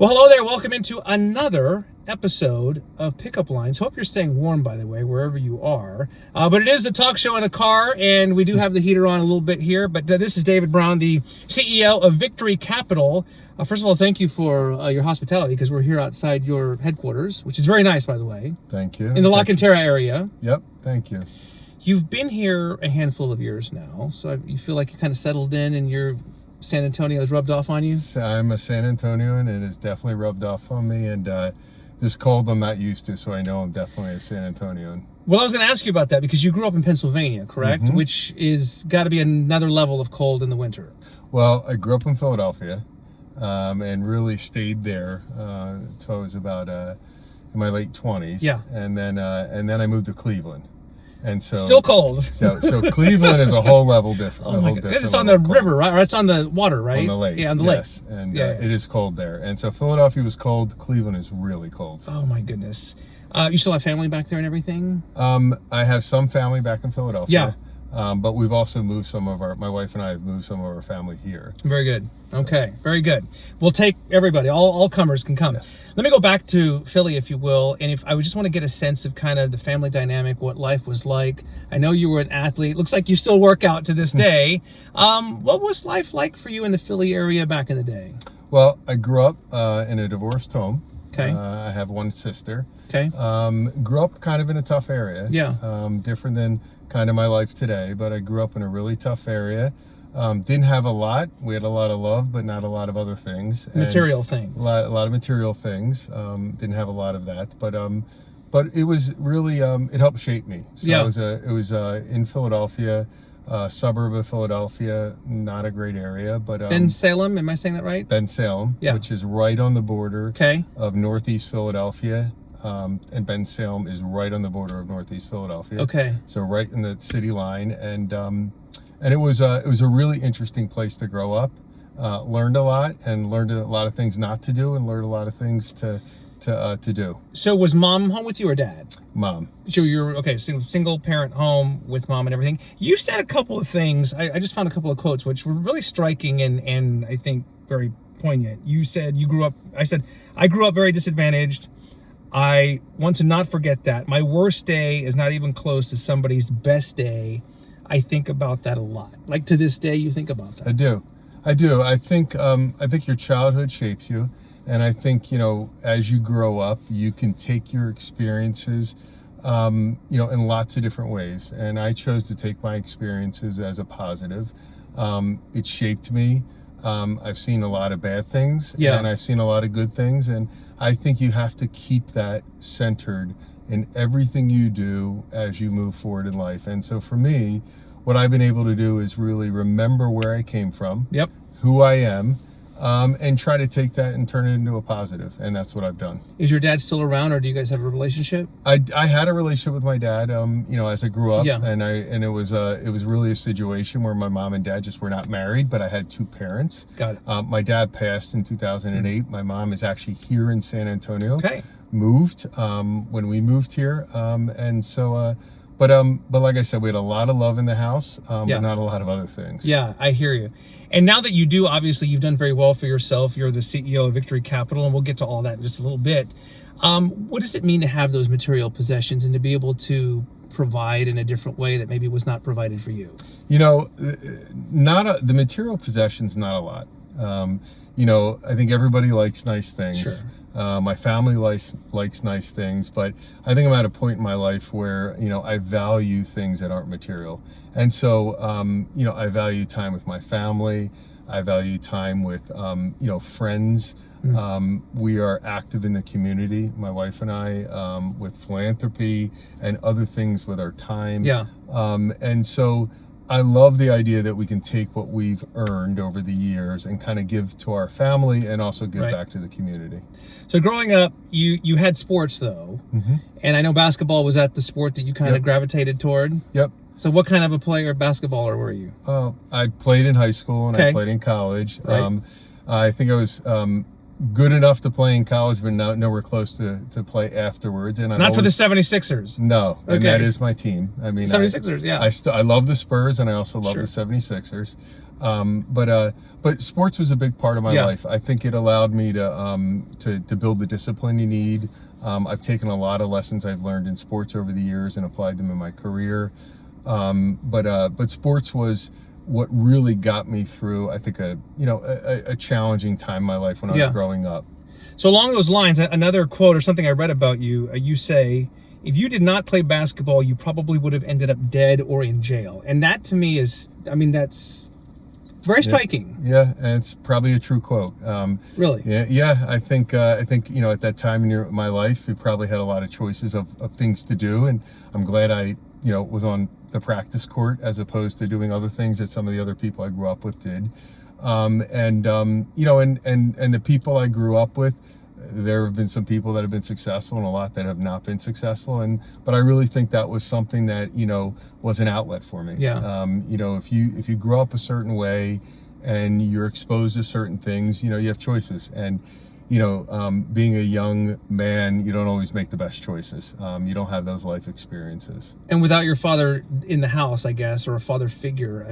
Well, hello there. Welcome into another episode of Pickup Lines. Hope you're staying warm, by the way, wherever you are. But it is the talk show in a car, and we do have the heater on a little bit here. But this is David Brown, the CEO of Victory Capital. First of all, thank you for your hospitality, because we're here outside your headquarters, which is very nice, by the way. Thank you. In the La Cantera area. Yep, thank you. You've been here a handful of years now, so you feel like you're kind of settled in and your San Antonio has rubbed off on you? I'm a San Antonioan, and it has definitely rubbed off on me, and this cold I'm not used to, so I know I'm definitely a San Antonioan. Well, I was going to ask you about that, because you grew up in Pennsylvania, correct? Mm-hmm. Which is got to be another level of cold in the winter. Well, I grew up in Philadelphia, and really stayed there until I was about in my late 20s. Yeah. And then I moved to Cleveland. And so Still cold. So Cleveland is a whole level different. Oh my God. It's on the river, right? Or it's on the water, right? On the lake. Yeah, on the yes. lake. And yeah. It is cold there. And so Philadelphia was cold. Cleveland is really cold. Oh my goodness. You still have family back there and everything? I have some family back in Philadelphia. Yeah. But we've also moved my wife and I have moved some of our family here. Very good. Okay, very good. We'll take everybody. All comers can come. Yes. Let me go back to Philly, if you will. And if I would just want to get a sense of kind of the family dynamic, what life was like. I know you were an athlete. Looks like you still work out to this day. What was life like for you in the Philly area back in the day? Well, I grew up in a divorced home. Okay. I have one sister. Okay. Grew up kind of in a tough area. Yeah. Different than kind of my life today, but I grew up in a really tough area. Didn't have a lot. We had a lot of love, but not a lot of other things. Material things. A lot of material things. Didn't have a lot of that, but it was really it helped shape me. So Yeah. it was in Philadelphia, suburb of Philadelphia, not a great area, but Ben Salem, am I saying that right? Ben Salem, Yeah. which is right on the border Okay. of Northeast Philadelphia. And Ben Salem is right on the border of Northeast Philadelphia. Okay. So right in the city line, and it was a really interesting place to grow up. Learned a lot, and learned a lot of things not to do, and learned a lot of things to do. So was mom home with you or dad? Mom. So you're okay, single parent home with mom and everything. You said a couple of things. I just found a couple of quotes which were really striking and I think very poignant. You said you grew up. I said I grew up very disadvantaged. I want to not forget that. My worst day is not even close to somebody's best day. I think about that a lot. Like to this day, you think about that. I do. I think your childhood shapes you, and I think as you grow up, you can take your experiences, in lots of different ways. And I chose to take my experiences as a positive. It shaped me. I've seen a lot of bad things, Yeah. and I've seen a lot of good things, and I think you have to keep that centered in everything you do as you move forward in life. And so for me, what I've been able to do is really remember where I came from, Yep. who I am, and try to take that and turn it into a positive. And that's what I've done. Is your dad still around, or do you guys have a relationship? I had a relationship with my dad, as I grew up, Yeah. and it was really a situation where my mom and dad just were not married, but I had two parents. Got it. My dad passed in 2008. My mom is actually here in San Antonio. Okay. Moved when we moved here, and so. But like I said, we had a lot of love in the house, Yeah. but not a lot of other things. Yeah, I hear you. And now that you do, obviously, you've done very well for yourself. You're the CEO of Victory Capital, and we'll get to all that in just a little bit. What does it mean to have those material possessions and to be able to provide in a different way that maybe was not provided for you? The material possessions, not a lot. I think everybody likes nice things. Sure. My family likes nice things, but I think I'm at a point in my life where I value things that aren't material, and so I value time with my family. I value time with friends. We are active in the community, my wife and I, with philanthropy and other things with our time. Yeah. And so I love the idea that we can take what we've earned over the years and kind of give to our family and also give Right. back to the community. So growing up, you had sports, though. Mm-hmm. And I know basketball was that the sport that you kind of Yep. gravitated toward. Yep. So what kind of a player, basketballer, were you? I played in high school and Okay. I played in college. Right. I think I was good enough to play in college, but nowhere close to play afterwards. And Not for the 76ers. No, and Okay. that is my team. I mean, 76ers, yeah. I love the Spurs, and I also love Sure. the 76ers. But sports was a big part of my life. I think it allowed me to build the discipline you need. I've taken a lot of lessons I've learned in sports over the years and applied them in my career. But sports was what really got me through, I think, a challenging time in my life when I was growing up. So along those lines, another quote or something I read about you, you say, if you did not play basketball, you probably would have ended up dead or in jail. And that to me is, that's very striking. Yeah, and it's probably a true quote. Really? Yeah. I think at that time in my life, we probably had a lot of choices of things to do, and I'm glad I was on the practice court as opposed to doing other things that some of the other people I grew up with did. And the people I grew up with, there have been some people that have been successful and a lot that have not been successful. But I really think that was something that, was an outlet for me. Yeah. If you grow up a certain way and you're exposed to certain things, you have choices. And, being a young man, you don't always make the best choices. You don't have those life experiences. And without your father in the house, I guess, or a father figure,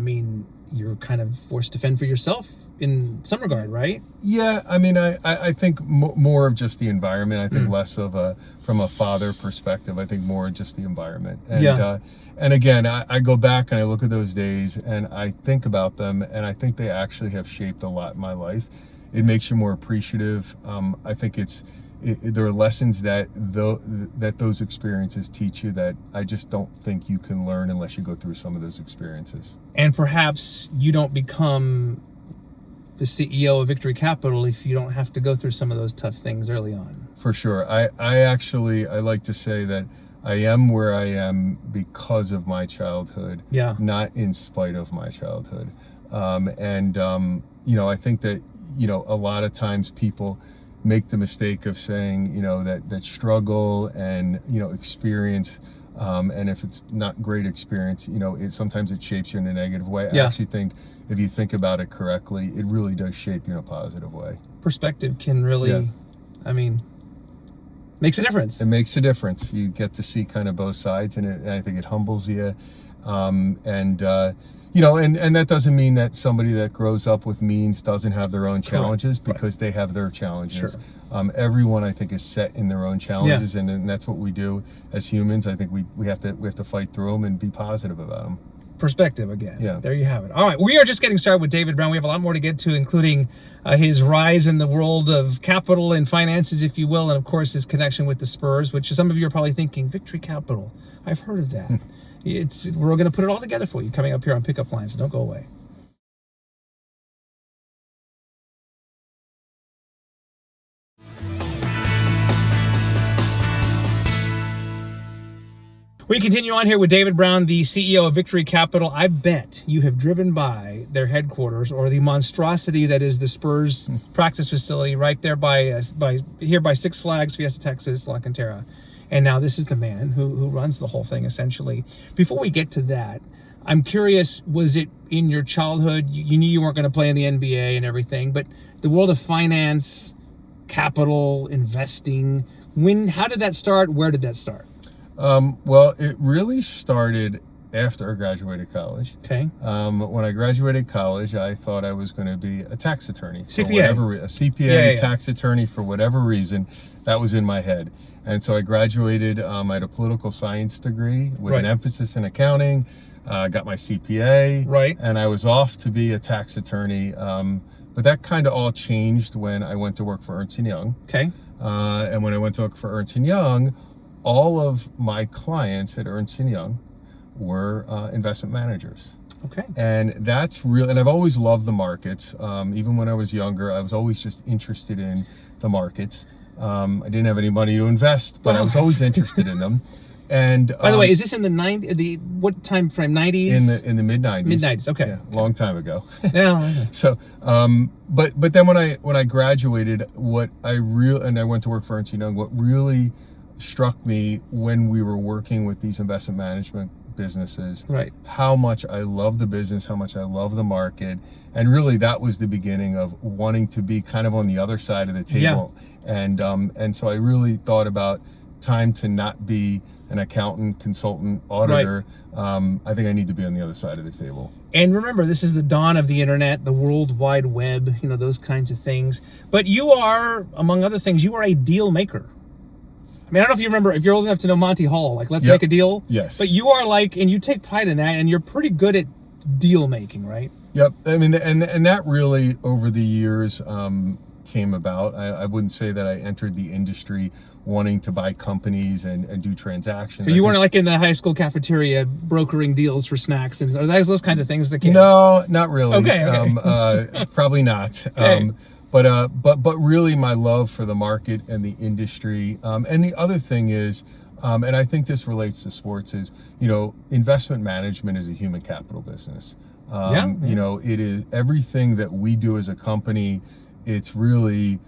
you're kind of forced to fend for yourself in some regard, right? Yeah, I think more of just the environment. I think less of from a father perspective. I think more just the environment. And and again, I go back and I look at those days and I think about them, and I think they actually have shaped a lot in my life. It makes you more appreciative. I think there are lessons that those experiences teach you that I just don't think you can learn unless you go through some of those experiences. And perhaps you don't become the CEO of Victory Capital if you don't have to go through some of those tough things early on. For sure. I like to say that I am where I am because of my childhood, not in spite of my childhood. I think that, a lot of times people make the mistake of saying, that struggle and, experience, and if it's not great experience, sometimes it shapes you in a negative way. I actually think if you think about it correctly, it really does shape you in a positive way. Perspective can really, makes a difference. It makes a difference. You get to see kind of both sides, and I think it humbles you. And that doesn't mean that somebody that grows up with means doesn't have their own challenges, because they have their challenges. Sure. Everyone, I think, is set in their own challenges, and that's what we do as humans. I think we have to fight through them and be positive about them. Perspective again. Yeah. There you have it. All right, we are just getting started with David Brown. We have a lot more to get to, including his rise in the world of capital and finances, if you will, and of course his connection with the Spurs, which some of you are probably thinking, Victory Capital, I've heard of that. We're going to put it all together for you coming up here on Pickup Lines, so don't go away. We continue on here with David Brown, the CEO of Victory Capital. I bet you have driven by their headquarters, or the monstrosity that is the Spurs practice facility right there by Six Flags, Fiesta, Texas, La Cantera. And now this is the man who runs the whole thing, essentially. Before we get to that, I'm curious, was it in your childhood, you knew you weren't going to play in the NBA and everything, but the world of finance, capital, investing, how did that start? Where did that start? Well, it really started after I graduated college. Okay. When I graduated college, I thought I was going to be a tax attorney. CPA. A CPA, tax attorney, for whatever reason. That was in my head. And so I graduated, I had a political science degree with an emphasis in accounting, got my CPA, and I was off to be a tax attorney. But that kind of all changed when I went to work for Ernst & Young. Okay. And when I went to work for Ernst & Young, all of my clients at Ernst & Young were investment managers. Okay. And that's real. And I've always loved the markets. Even when I was younger, I was always just interested in the markets. I didn't have any money to invest, but I was always interested in them. And by the way, is this in the 90s? What time frame? 90s? In the mid 90s. Mid 90s. Okay. Yeah, long time ago. Yeah. So, but then when I graduated, and I went to work for Ernst & Young, what really struck me when we were working with these investment management businesses, how much I love the business, how much I love the market, and really that was the beginning of wanting to be kind of on the other side of the table. And so I really thought about time to not be an accountant, consultant, auditor, I think I need to be on the other side of the table. And remember, this is the dawn of the internet, the World Wide Web, those kinds of things. But you are, among other things, you are a deal maker. I mean, I don't know if you remember, if you're old enough to know Monty Hall, like, let's make a deal. Yes. But you are like, and you take pride in that, and you're pretty good at deal making, right? Yep. I mean, and that really, over the years, came about. I wouldn't say that I entered the industry wanting to buy companies and do transactions. So you weren't like in the high school cafeteria brokering deals for snacks, and are those kinds of things that came? No, not really. Okay. Probably not. Okay. But really, my love for the market and the industry, and the other thing is, and I think this relates to sports, is investment management is a human capital business. It is everything that we do as a company. It's really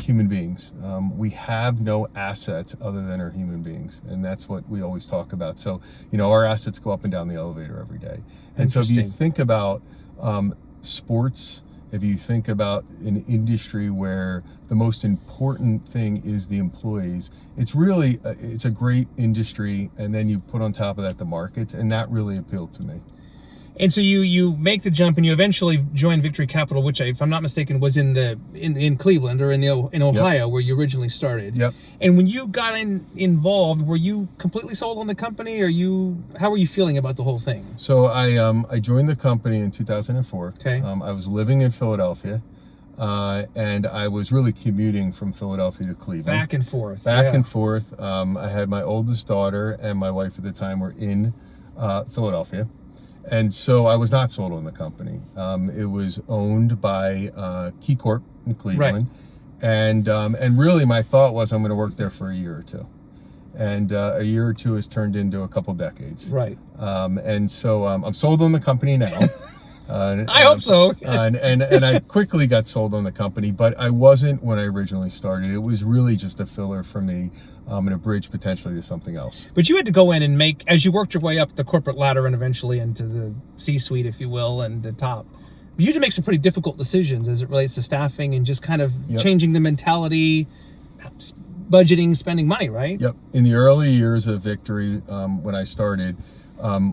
human beings. We have no assets other than our human beings, and that's what we always talk about. So our assets go up and down the elevator every day. And so if you think about sports, if you think about an industry where the most important thing is the employees, it's really it's a great industry. And then you put on top of that the markets, and that really appealed to me. And so you make the jump, and you eventually join Victory Capital, which, if I'm not mistaken, was in Cleveland or in Ohio, Yep. where you originally started. Yep. And when you got involved, were you completely sold on the company, or how were you feeling about the whole thing? So I joined the company in 2004. Okay. I was living in Philadelphia, and I was really commuting from Philadelphia to Cleveland. Back and forth. Back and forth. I had my oldest daughter and my wife at the time were in Philadelphia. And so I was not sold on the company. It was owned by Key Corp in Cleveland. Right. And really my thought was I'm going to work there for a year or two. And a year or two has turned into a couple decades. Right. And so I'm sold on the company now. I hope so. and I quickly got sold on the company, but I wasn't when I originally started. It was really just a filler for me, and a bridge potentially to something else. But you had to go in and as you worked your way up the corporate ladder and eventually into the C-suite, if you will, and the top, you had to make some pretty difficult decisions as it relates to staffing and just kind of changing the mentality, budgeting, spending money, right? Yep. In the early years of Victory, when I started,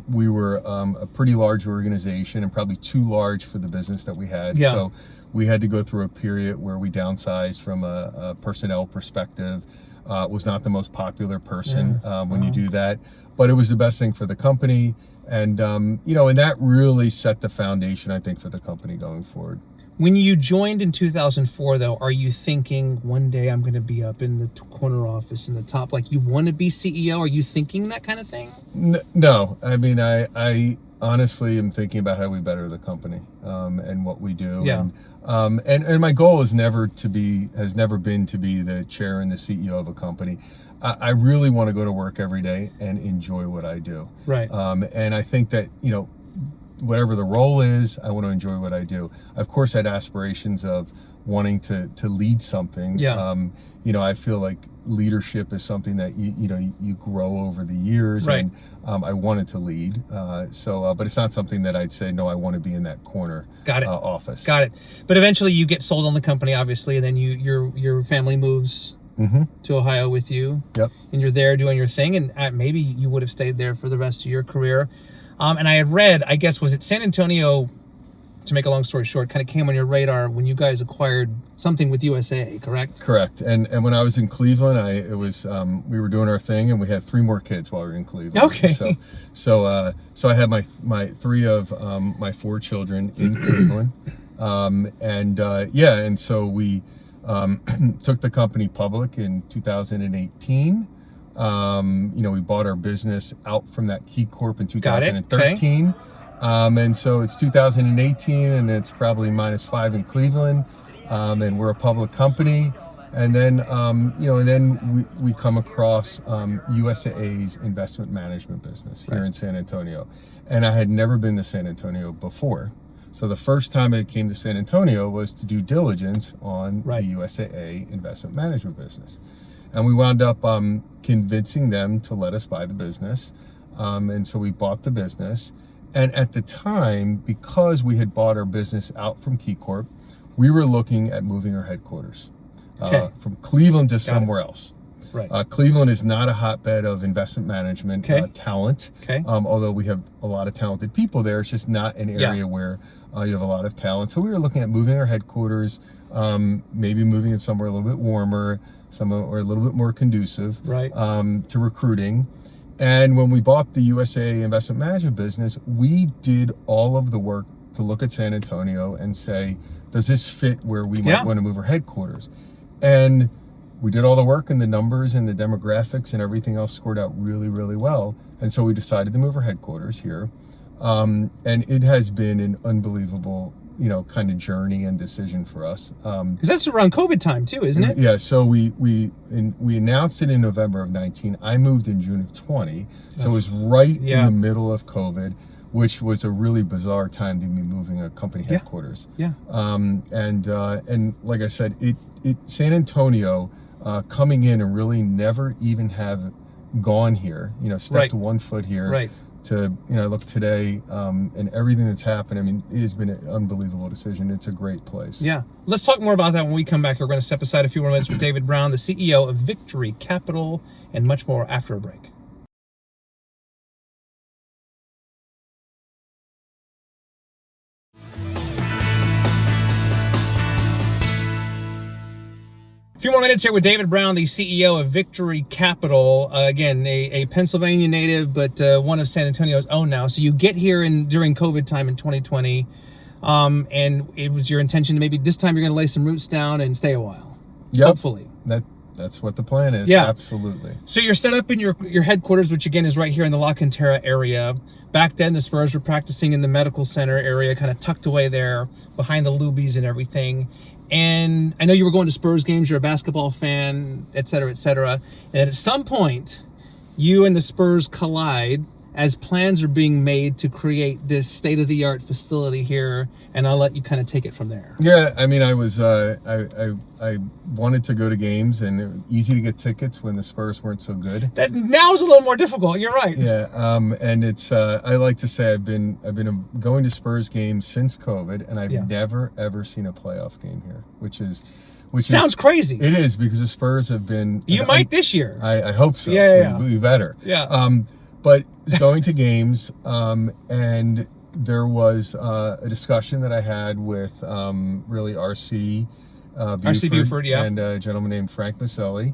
we were a pretty large organization and probably too large for the business that we had. Yeah. So we had to go through a period where we downsized from a personnel perspective. Was not the most popular person when you do that, but it was the best thing for the company. And, and that really set the foundation, I think, for the company going forward. When you joined in 2004, though, are you thinking one day I'm going to be up in the corner office in the top, like you want to be CEO? Are you thinking that kind of thing? No. I mean, I honestly am thinking about how we better the company and what we do. Yeah. And my goal has never been to be the chair and the CEO of a company. I really want to go to work every day and enjoy what I do. Right. And I think that, whatever the role is, I want to enjoy what I do. Of course, I had aspirations of wanting to lead something. Yeah. I feel like leadership is something that you grow over the years. Right. And I wanted to lead. But it's not something that I'd say, no, I want to be in that corner. Got it. Office. Got it. But eventually you get sold on the company, obviously, and then your family moves to Ohio with you. Yep. And you're there doing your thing, and maybe you would have stayed there for the rest of your career. And I had read, I guess, was it San Antonio, to make a long story short, kind of came on your radar when you guys acquired something with USA, correct? Correct. And when I was in Cleveland, we were doing our thing, and we had 3 more kids while we were in Cleveland. Okay. So I had my 3 of my 4 children in Cleveland, and so we took the company public in 2018. We bought our business out from that Key Corp in 2013. Okay. And so it's 2018, and it's probably -5 in Cleveland. And we're a public company. And then, we come across USAA's investment management business here in San Antonio. And I had never been to San Antonio before. So the first time I came to San Antonio was to do diligence on the USAA investment management business. And we wound up convincing them to let us buy the business. And so we bought the business. And at the time, because we had bought our business out from Key Corp, we were looking at moving our headquarters from Cleveland to somewhere else. Right. Cleveland is not a hotbed of investment management talent. Okay. Although we have a lot of talented people there, it's just not an area where you have a lot of talent. So we were looking at moving our headquarters, maybe moving it somewhere a little bit warmer, somewhere a little bit more conducive to recruiting. And when we bought the USA Investment Management business, we did all of the work to look at San Antonio and say, does this fit where we might want to move our headquarters? And we did all the work, and the numbers and the demographics and everything else scored out really, really well. And so we decided to move our headquarters here. And it has been an unbelievable, kind of journey and decision for us. Because that's around COVID time too, isn't it? Yeah. So we announced it in November of 19. I moved in June of 20. So it was right in the middle of COVID, which was a really bizarre time to be moving a company headquarters. Yeah. And like I said, San Antonio coming in and really never even have gone here, stepped one foot here. Right. To look today and everything that's happened. I mean, it has been an unbelievable decision. It's a great place. Yeah. Let's talk more about that when we come back. We're going to step aside a few more minutes with David Brown, the CEO of Victory Capital, and much more after a break. A few more minutes here with David Brown, the CEO of Victory Capital. Again, a Pennsylvania native, but one of San Antonio's own now. So you get here during COVID time in 2020, and it was your intention to maybe this time you're going to lay some roots down and stay a while. Yep. Hopefully. That's what the plan is. Yeah. Absolutely. So you're set up in your headquarters, which again is right here in the La Cantera area. Back then, the Spurs were practicing in the medical center area, kind of tucked away there behind the Lubies and everything. And I know you were going to Spurs games, you're a basketball fan, et cetera, et cetera. And at some point, you and the Spurs collide as plans are being made to create this state-of-the-art facility here, and I'll let you kind of take it from there. Yeah, I mean, I was I wanted to go to games, and it was easy to get tickets when the Spurs weren't so good. That now is a little more difficult. You're right. Yeah, and it's I like to say I've been going to Spurs games since COVID, and I've never ever seen a playoff game here, which sounds crazy. It is, because the Spurs have been. You might this year. I hope so. Yeah. We better. Yeah. But going to games, and there was a discussion that I had with really RC Buford, and a gentleman named Frank Maselli,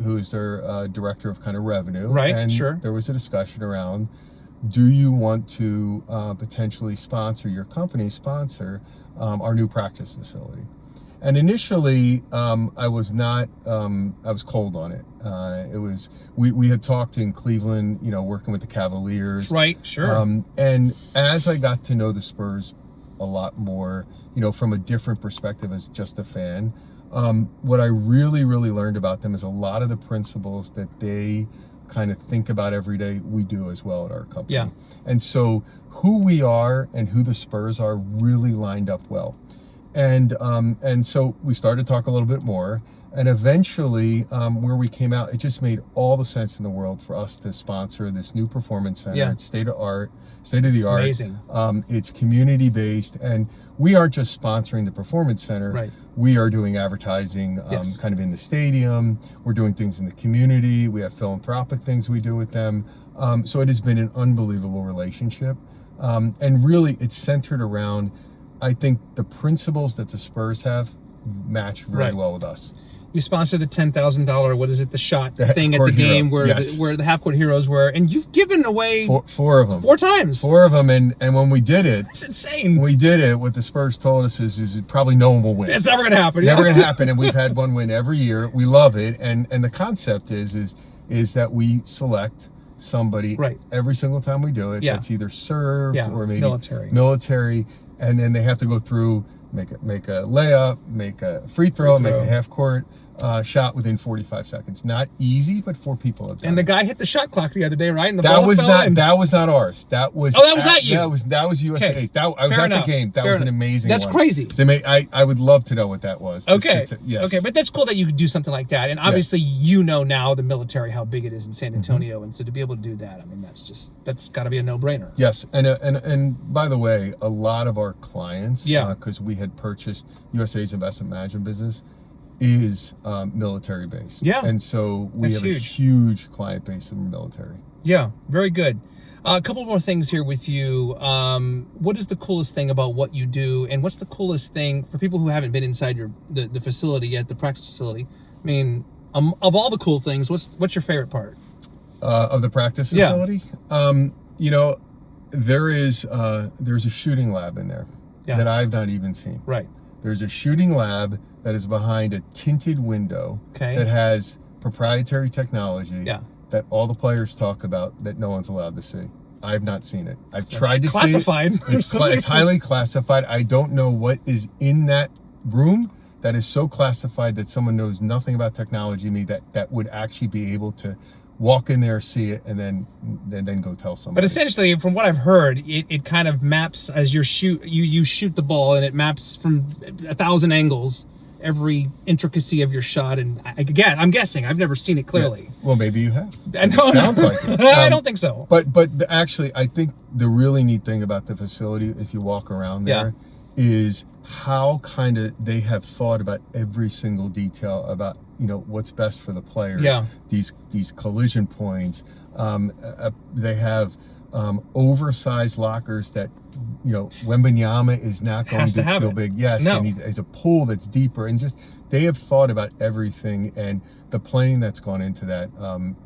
who's their director of kind of revenue. Right, and there was a discussion around, do you want to potentially sponsor our new practice facility? And initially, I was not. I was cold on it. It was we had talked in Cleveland, working with the Cavaliers. Right. Sure. And as I got to know the Spurs a lot more, from a different perspective as just a fan, what I really, really learned about them is a lot of the principles that they kind of think about every day, we do as well at our company. Yeah. And so who we are and who the Spurs are really lined up well. And so we started to talk a little bit more, and eventually where we came out, it just made all the sense in the world for us to sponsor this new performance center. It's state of the art. Amazing. It's community based, and we aren't just sponsoring the performance center. Right. We are doing advertising kind of in the stadium. We're doing things in the community. We have philanthropic things we do with them. So it has been an unbelievable relationship, and really it's centered around, I think, the principles that the Spurs have match very well with us. You sponsor the $10,000, what is it, the shot thing at the game where the half-court heroes were, and you've given away four of them. 4 times. 4 of them, and when we did it, it's insane. When we did it, what the Spurs told us is probably no one will win. It's never going to happen. Never going to happen, and we've had one win every year. We love it, and the concept is that we select somebody every single time we do it that's either served or maybe military, and then they have to go through, make a layup, make a free throw, make a half court shot within 45 seconds. Not easy, but 4 people have done And the it. guy hit the shot clock the other day, right? And the that ball was fell not in. that was not ours. That was that was not you. That was USA's. I was Fair at enough. the game. That Fair was an enough. amazing That's one. crazy. So I would love to know what that was. Okay. Yes. Okay, but that's cool that you could do something like that. And obviously you know now the military, how big it is in San Antonio. And so to be able to do that, I mean, that's got to be a no-brainer. Yes. And by the way, a lot of our clients, because we had purchased USA's investment management business, is military based. Yeah. And so we That's have huge. a huge client base in the military. Yeah, very good. A couple more things here with you. What is the coolest thing about what you do, and what's the coolest thing for people who haven't been inside the facility yet, the practice facility? I mean, of all the cool things, what's your favorite part? Of the practice facility? Yeah. There's a shooting lab in there that I've not even seen. Right. There's a shooting lab that is behind a tinted window Okay. that has proprietary technology Yeah. that all the players talk about that no one's allowed to see. I've not seen it. I've tried to Classified. see it. It's highly classified. I don't know what is in that room that is so classified that someone knows nothing about technology that would actually be able to walk in there, see it, and then go tell somebody. But essentially, from what I've heard, it kind of maps as you shoot the ball, and it maps from 1,000 angles every intricacy of your shot. And again, I'm guessing, I've never seen it clearly. Yeah. Well, maybe you have. I know. It sounds like it. I don't think so. But actually, I think the really neat thing about the facility, if you walk around there, is how kind of they have thought about every single detail about what's best for the players. Yeah. These collision points. They have oversized lockers that Wembanyama is not going to feel big. Yes, No. and he's a pool that's deeper, and just they have thought about everything, and the planning that's gone into that,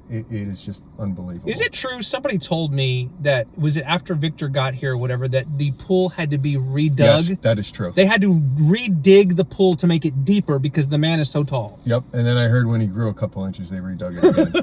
it is just unbelievable. Is it true? Somebody told me that, was it after Victor got here or whatever, that the pool had to be redug? Yes, that is true. They had to redig the pool to make it deeper because the man is so tall. Yep, and then I heard when he grew a couple inches, they redug it again.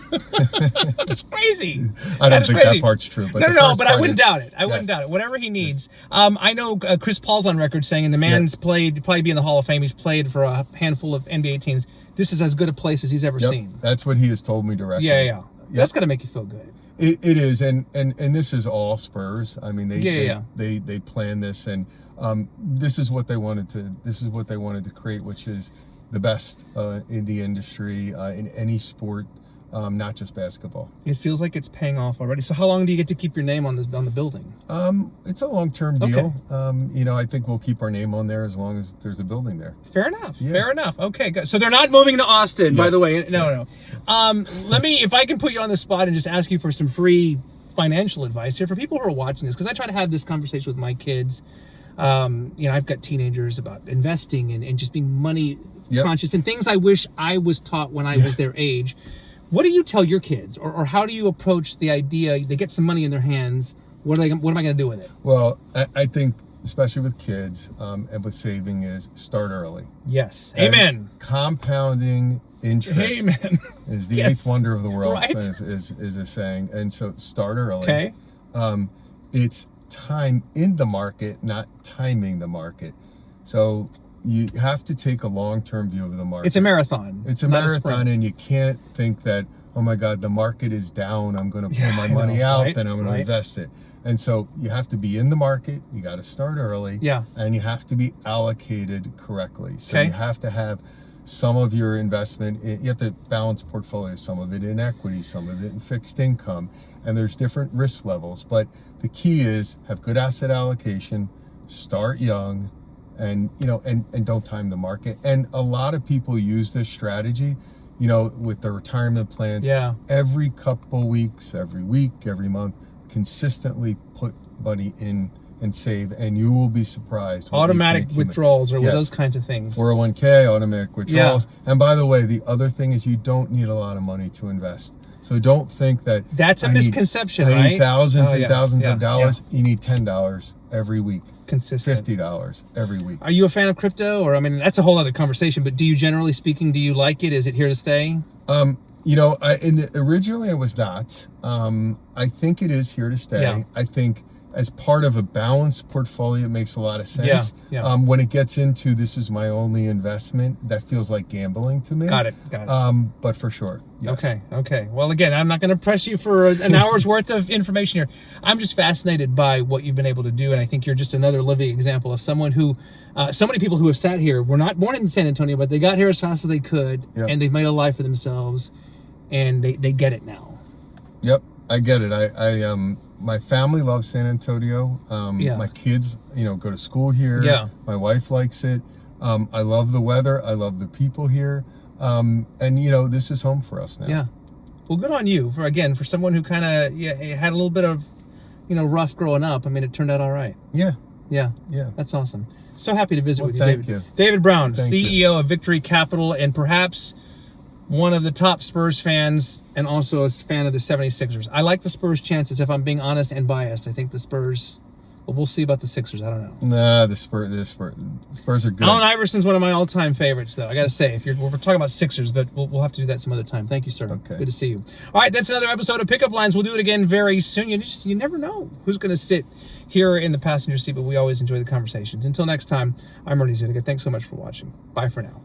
That's crazy. I don't think that part's true. But But I wouldn't doubt it. I wouldn't doubt it. Whatever he needs. I know Chris Paul's on record saying, and the man's played, probably be in the Hall of Fame, he's played for a handful of NBA teams. This is as good a place as he's ever seen. That's what he has told me directly. Yeah. Yep. That's gonna make you feel good. It is, and this is all Spurs. I mean, they planned this, and this is what they wanted to create, which is the best in the industry, in any sport, not just basketball. It feels like it's paying off already. So how long do you get to keep your name on the building? It's a long-term deal. Okay. I think we'll keep our name on there as long as there's a building there. Fair enough. Yeah. Fair enough. Okay, good. So they're not moving to Austin, by the way. No. Let me, if I can put you on the spot and just ask you for some free financial advice here for people who are watching this, because I try to have this conversation with my kids. I've got teenagers about investing and just being money conscious and things I wish I was taught when I was their age. What do you tell your kids, or how do you approach the idea? They get some money in their hands. What am I going to do with it? Well, I think, especially with kids and with saving, is start early. Yes. Amen. And compounding interest is the eighth wonder of the world, right? is a saying. And so start early. Okay. It's time in the market, not timing the market. So you have to take a long-term view of the market. It's a marathon. It's a marathon, and you can't think that, oh my God, the market is down, I'm going to pull my money out, then I'm going to invest it. And so you have to be in the market, you got to start early, and you have to be allocated correctly. So you have to have some of your investment, you have to balance portfolio, some of it in equity, some of it in fixed income, and there's different risk levels. But the key is have good asset allocation, start young, and don't time the market. And a lot of people use this strategy, with their retirement plans. Every couple weeks, every week, every month, consistently put money in and save, and you will be surprised. Automatic withdrawals or those kinds of things. 401k, automatic withdrawals. And by the way, the other thing is you don't need a lot of money to invest. So don't think that that's a misconception, right? I need thousands and thousands of dollars. You need $10 every week. Consistent. $50 every week. Are you a fan of crypto? Or, I mean, that's a whole other conversation, but do you, generally speaking, do you like it? Is it here to stay? Originally I was not. I think it is here to stay. I think as part of a balanced portfolio, it makes a lot of sense. When it gets into this is my only investment, that feels like gambling to me. Got it. But for sure, yes. Okay. Well, again, I'm not going to press you for an hour's worth of information here. I'm just fascinated by what you've been able to do, and I think you're just another living example of someone who, so many people who have sat here were not born in San Antonio, but they got here as fast as they could, and they've made a life for themselves, and they get it now. Yep, I get it. My family loves San Antonio. My kids, go to school here. My wife likes it. I love the weather. I love the people here. And, this is home for us now. Yeah. Well, good on you for someone who kind of had a little bit of, rough growing up. I mean, it turned out all right. Yeah. Yeah. Yeah. That's awesome. So happy to visit with you, thank David. you. David Brown, Thank CEO of Victory Capital, and perhaps one of the top Spurs fans, and also a fan of the 76ers. I like the Spurs' chances, if I'm being honest and biased. I think the Spurs, but we'll see about the Sixers. I don't know. Nah, the Spurs are good. Allen Iverson's one of my all-time favorites, though. I got to say, we're talking about Sixers, but we'll have to do that some other time. Thank you, sir. Okay. Good to see you. All right, that's another episode of Pickup Lines. We'll do it again very soon. You never know who's going to sit here in the passenger seat, but we always enjoy the conversations. Until next time, I'm Ernie Zudiga. Thanks so much for watching. Bye for now.